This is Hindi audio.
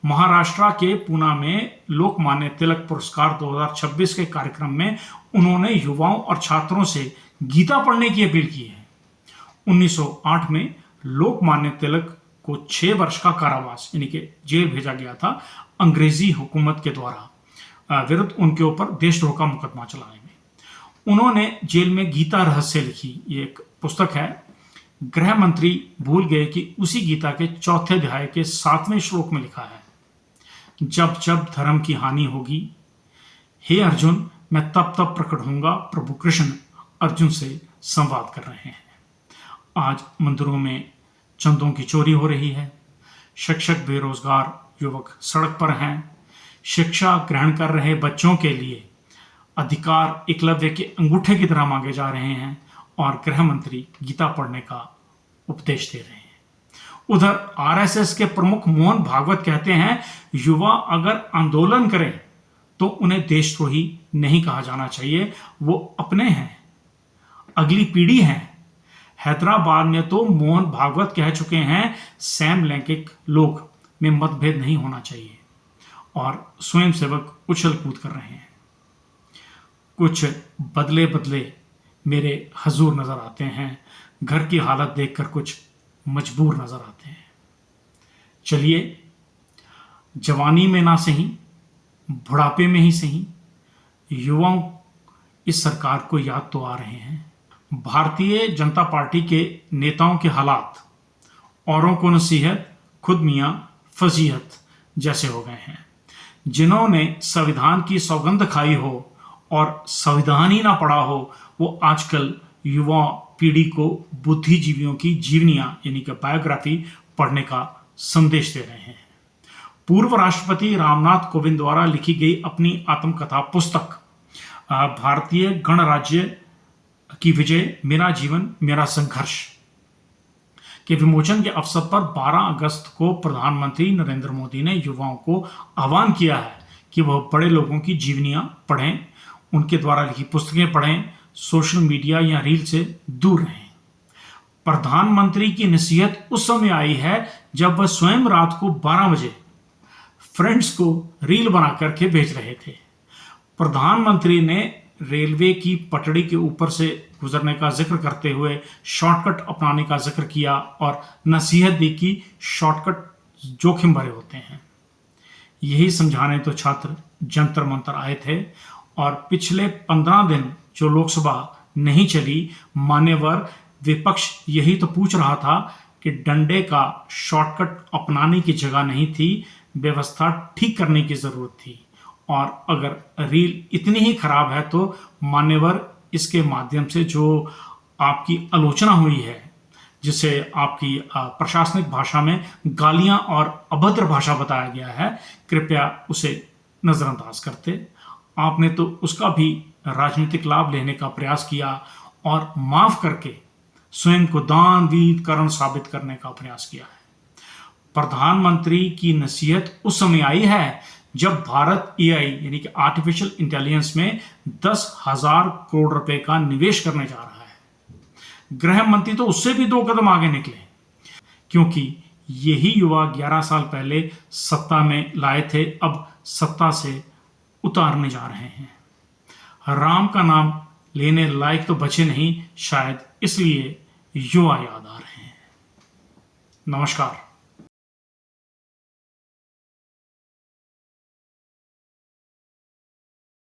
महाराष्ट्र के पुणे में लोकमान्य तिलक पुरस्कार 2026 के कार्यक्रम में उन्होंने युवाओं और छात्रों से गीता पढ़ने की अपील की है। 1908 में लोकमान्य तिलक को 6 वर्ष का कारावास यानी कि जेल भेजा गया था अंग्रेजी हुकूमत के द्वारा विरुद्ध उनके ऊपर देशद्रोह का मुकदमा चलाने में। उन्होंने जेल में गीता रहस्य लिखी, ये एक पुस्तक है। गृह मंत्री भूल गए कि उसी गीता के 4थे अध्याय के 7वें श्लोक में लिखा है, जब जब धर्म की हानि होगी, हे अर्जुन मैं तब तब प्रकट होऊंगा। प्रभु कृष्ण अर्जुन से संवाद कर रहे हैं। आज मंदिरों में चंदों की चोरी हो रही है, शिक्षक बेरोजगार युवक सड़क पर हैं, शिक्षा ग्रहण कर रहे बच्चों के लिए अधिकार एकलव्य के अंगूठे की तरह मांगे जा रहे हैं और गृह मंत्री गीता पढ़ने का उपदेश दे रहे हैं। उधर आरएसएस के प्रमुख मोहन भागवत कहते हैं, युवा अगर आंदोलन करें तो उन्हें देशद्रोही नहीं कहा जाना चाहिए, वो अपने हैं, अगली पीढ़ी है। हैदराबाद में तो मोहन भागवत कह चुके हैं, समलैंगिक लोग में मतभेद नहीं होना चाहिए और स्वयंसेवक उछल कूद कर रहे हैं। कुछ बदले बदले मेरे हजूर नजर आते हैं, घर की हालत देखकर कुछ मजबूर नजर आते हैं। चलिए, जवानी में ना सही, बुढ़ापे में ही सही, युवाओं इस सरकार को याद तो आ रहे हैं। भारतीय जनता पार्टी के नेताओं के हालात औरों को नसीहत, खुद मियाँ फजीहत जैसे हो गए हैं। जिन्होंने संविधान की सौगंध खाई हो और संविधान ही ना पढ़ा हो, वो आजकल युवा पीढ़ी को बुद्धिजीवियों की जीवनियां यानी कि बायोग्राफी पढ़ने का संदेश दे रहे हैं। पूर्व राष्ट्रपति रामनाथ कोविंद द्वारा लिखी गई अपनी आत्मकथा पुस्तक भारतीय गणराज्य की विजय, मेरा जीवन मेरा संघर्ष के विमोचन के अवसर पर 12 अगस्त को प्रधानमंत्री नरेंद्र मोदी ने युवाओं को आह्वान किया है कि वह बड़े लोगों की जीवनियां पढ़ें, उनके द्वारा लिखी पुस्तकें पढ़ें, सोशल मीडिया या रील से दूर रहें। प्रधानमंत्री की नसीहत उस समय आई है जब वह स्वयं रात को 12 बजे फ्रेंड्स को रील बना करके भेज रहे थे। प्रधानमंत्री ने रेलवे की पटड़ी के ऊपर से गुजरने का जिक्र करते हुए शॉर्टकट अपनाने का जिक्र किया और नसीहत दी कि शॉर्टकट जोखिम भरे होते हैं। यही समझाने तो छात्र जंतर मंतर आए थे और पिछले 15 दिन जो लोकसभा नहीं चली, मान्यवर विपक्ष यही तो पूछ रहा था कि डंडे का शॉर्टकट अपनाने की जगह नहीं थी, व्यवस्था ठीक करने की जरूरत थी। और अगर रील इतनी ही खराब है तो मान्यवर इसके माध्यम से जो आपकी आलोचना हुई है, जिसे आपकी प्रशासनिक भाषा में गालियां और अभद्र भाषा बताया गया है, कृपया उसे नजरअंदाज करते। आपने तो उसका भी राजनीतिक लाभ लेने का प्रयास किया और माफ करके स्वयं को दानवीर करण साबित करने का प्रयास किया है। प्रधानमंत्री की नसीहत उस समय आई है जब भारत एआई यानी कि आर्टिफिशियल इंटेलिजेंस में 10,000 करोड़ रुपए का निवेश करने जा रहा है। गृह मंत्री तो उससे भी 2 कदम आगे निकले, क्योंकि यही युवा 11 साल पहले सत्ता में लाए थे, अब सत्ता से उतारने जा रहे हैं। राम का नाम लेने लायक तो बचे नहीं, शायद इसलिए युवा याद आ रहे हैं। नमस्कार।